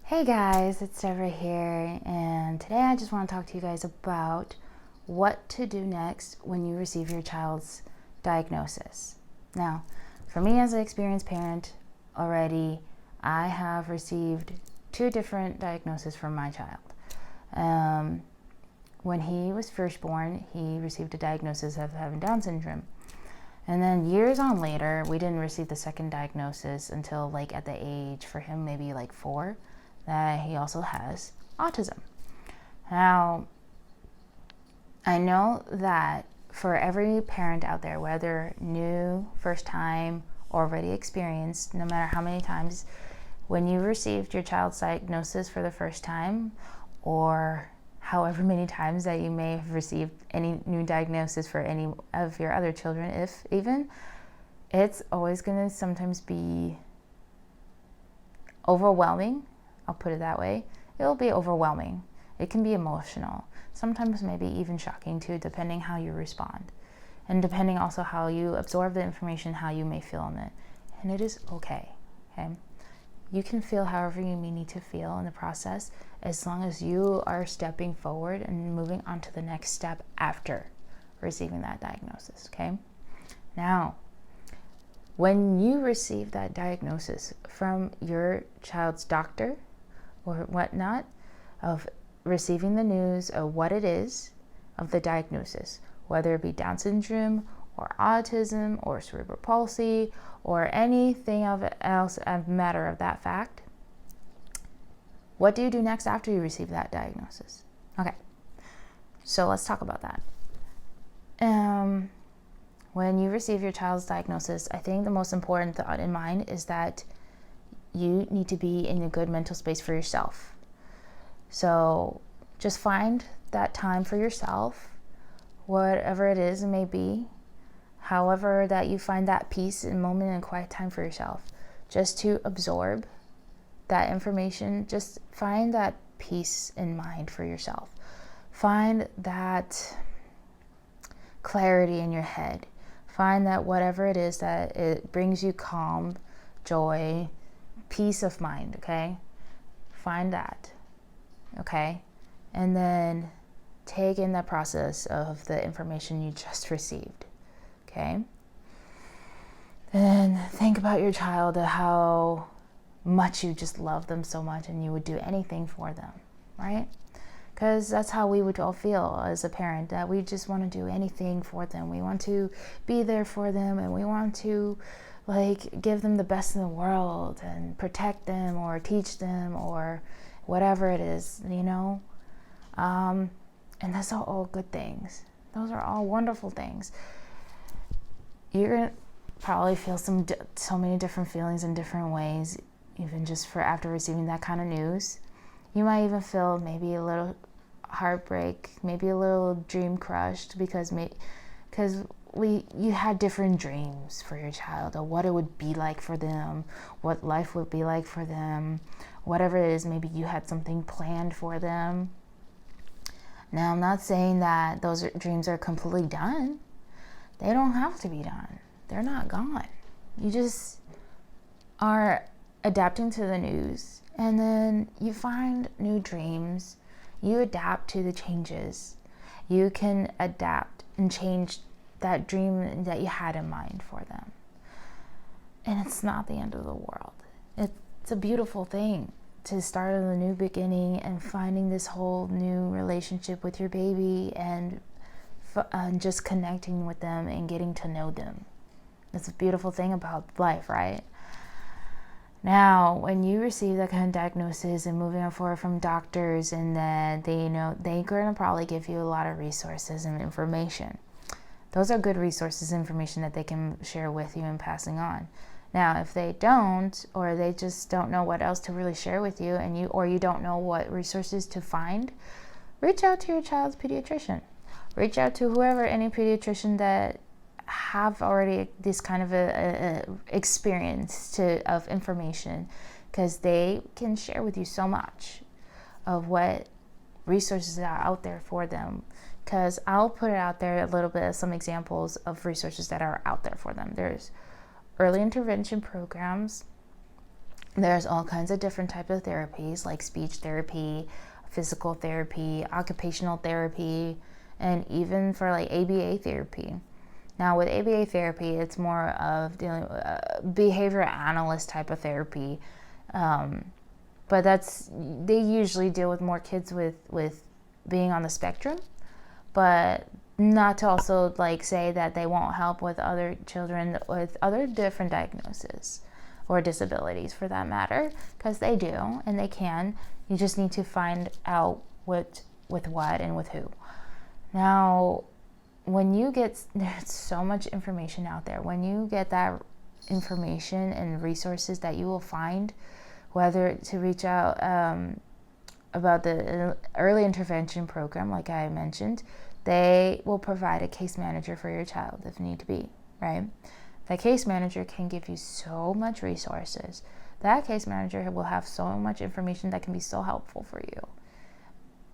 Hey guys, it's Deborah here, and today I just want to talk to you guys about what to do next when you receive your child's diagnosis. Now, for me as an experienced parent already, I have received 2 different diagnoses from my child. When he was first born, he received a diagnosis of having Down syndrome. And then years on later, we didn't receive the second diagnosis until at the age for him, maybe 4, that he also has autism. Now, I know that for every parent out there, whether new, first time, or already experienced, no matter how many times, when you received your child's diagnosis for the first time, or however many times that you may have received any new diagnosis for any of your other children, if even, it's always going to sometimes be overwhelming. I'll put it that way. It'll be overwhelming. It can be emotional. Sometimes maybe even shocking too, depending how you respond. And depending also how you absorb the information, how you may feel in it. And it is okay. You can feel however you may need to feel in the process, as long as you are stepping forward and moving on to the next step after receiving that diagnosis, okay? Now, when you receive that diagnosis from your child's doctor or whatnot, of receiving the news of what it is, of the diagnosis, whether it be Down syndrome or autism or cerebral palsy or anything else a matter of that fact, what do you do next after you receive that diagnosis? Okay, so let's talk about that. When you receive your child's diagnosis, I think the most important thought in mind is that you need to be in a good mental space for yourself. So just find that time for yourself, whatever it is it may be, however that you find that peace and moment and quiet time for yourself, just to absorb that information. Just find that peace in mind for yourself. Find that clarity in your head. Find that whatever it is that it brings you calm, joy, peace of mind, okay? Find that, okay? And then take in the process of the information you just received, okay? Then think about your child, how much you just love them so much and you would do anything for them, right? Because that's how we would all feel as a parent, that we just want to do anything for them. We want to be there for them, and we want to give them the best in the world and protect them or teach them or whatever it is, And that's all good things. Those are all wonderful things. You're going to probably feel so many different feelings in different ways, even just for after receiving that kind of news. You might even feel maybe a little heartbreak, maybe a little dream crushed, because you had different dreams for your child, or what it would be like for them, what life would be like for them, whatever it is. Maybe you had something planned for them. Now, I'm not saying that those dreams are completely done. They don't have to be done. They're not gone. You just are adapting to the news, and then you find new dreams. You adapt to the changes. You can adapt and change that dream that you had in mind for them. And it's not the end of the world. It's a beautiful thing to start a new beginning and finding this whole new relationship with your baby and just connecting with them and getting to know them. It's a beautiful thing about life, right? Now, when you receive that kind of diagnosis and moving forward from doctors, and then they're going to probably give you a lot of resources and information. Those are good resources, information that they can share with you and passing on. Now, if they don't, or they just don't know what else to really share with you, or you don't know what resources to find, reach out to your child's pediatrician. Reach out to any pediatrician that have already this kind of a experience of information, because they can share with you so much of what resources are out there for them. Because I'll put it out there a little bit of some examples of resources that are out there for them. There's early intervention programs There's all kinds of different types of therapies, like speech therapy, physical therapy, occupational therapy, and even for like ABA therapy. Now with ABA therapy, it's more of dealing with behavioral analyst type of therapy, but they usually deal with more kids with being on the spectrum, but not to also like say that they won't help with other children with other different diagnoses or disabilities for that matter, because they do and they can. You just need to find out with what and with who. Now, there's so much information out there. When you get that information and resources that you will find, whether to reach out about the early intervention program, like I mentioned, they will provide a case manager for your child if need to be, right? That case manager can give you so much resources. That case manager will have so much information that can be so helpful for you.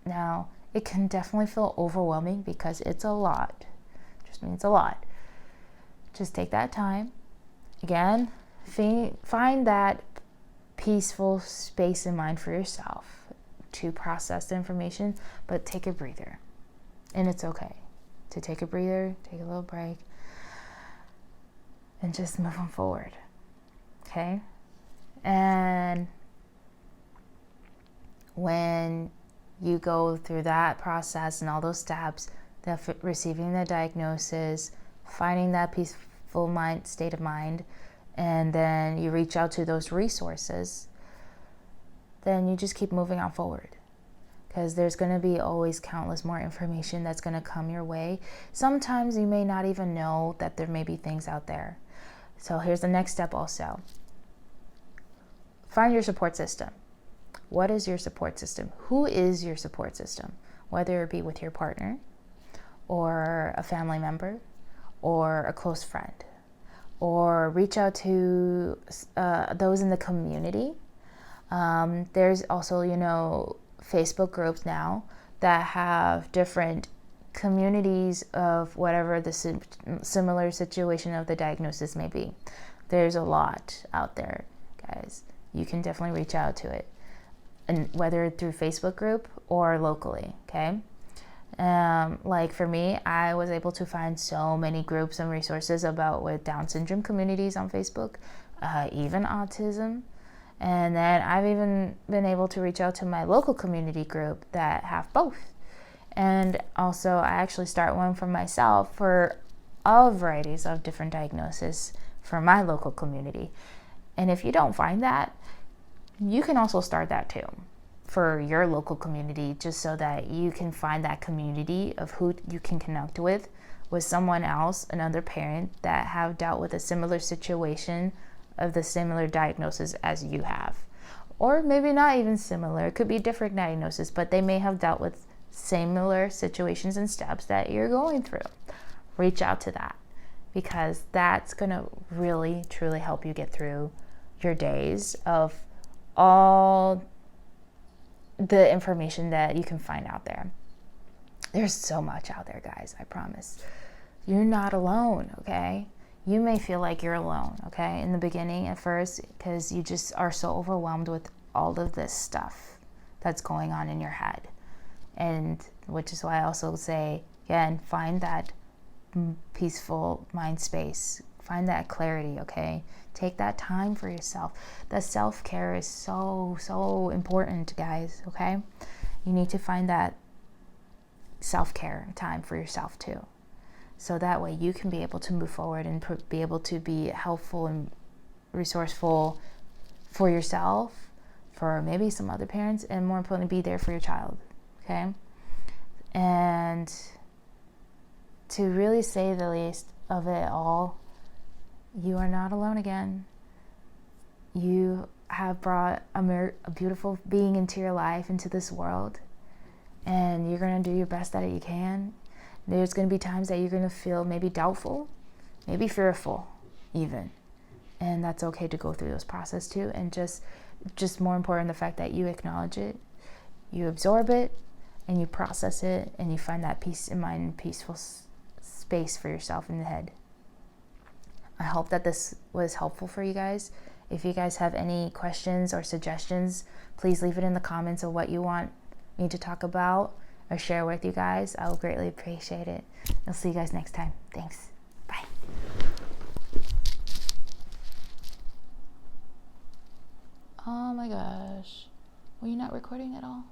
Now, it can definitely feel overwhelming because it's a lot. Just means a lot. Just take that time. Again, find that peaceful space in mind for yourself to process the information, but take a breather. And it's okay to take a breather, take a little break, and just move on forward. Okay? And when you go through that process and all those steps, receiving the diagnosis, finding that peaceful state of mind, and then you reach out to those resources, then you just keep moving on forward. Because there's going to be always countless more information that's going to come your way. Sometimes you may not even know that there may be things out there. So here's the next step also. Find your support system. What is your support system? Who is your support system? Whether it be with your partner, or a family member, or a close friend, or reach out to those in the community. There's also, Facebook groups now that have different communities of whatever the similar situation of the diagnosis may be. There's a lot out there, guys. You can definitely reach out to it, and whether through Facebook group or locally, okay? Like for me, I was able to find so many groups and resources with Down syndrome communities on Facebook, even autism. And then I've even been able to reach out to my local community group that have both. And also I actually start one for myself for all varieties of different diagnoses for my local community. And if you don't find that, you can also start that too for your local community, just so that you can find that community of who you can connect with someone else, another parent that have dealt with a similar situation of the similar diagnosis as you have. Or maybe not even similar, it could be different diagnosis, but they may have dealt with similar situations and steps that you're going through. Reach out to that, because that's gonna really truly help you get through your days of all the information that you can find out there. There's so much out there, guys, I promise. You're not alone, okay? You may feel like you're alone, okay, in the beginning at first, because you just are so overwhelmed with all of this stuff that's going on in your head. And which is why I also say, again, find that peaceful mind space. Find that clarity, okay? Take that time for yourself. The self-care is so, so important, guys, okay? You need to find that self-care time for yourself too. So that way you can be able to move forward and be able to be helpful and resourceful for yourself, for maybe some other parents, and more importantly, be there for your child, okay? And to really say the least of it all, you are not alone again. You have brought a beautiful being into your life, into this world, and you're going to do your best that you can. There's going to be times that you're going to feel maybe doubtful, maybe fearful even. And that's okay to go through those processes too. And just more important, the fact that you acknowledge it, you absorb it, and you process it, and you find that peace in mind and peaceful space for yourself in the head. I hope that this was helpful for you guys. If you guys have any questions or suggestions, please leave it in the comments of what you want me to talk about or share with you guys. I will greatly appreciate it. I'll see you guys next time. Thanks. Bye. Oh my gosh. Were you not recording at all?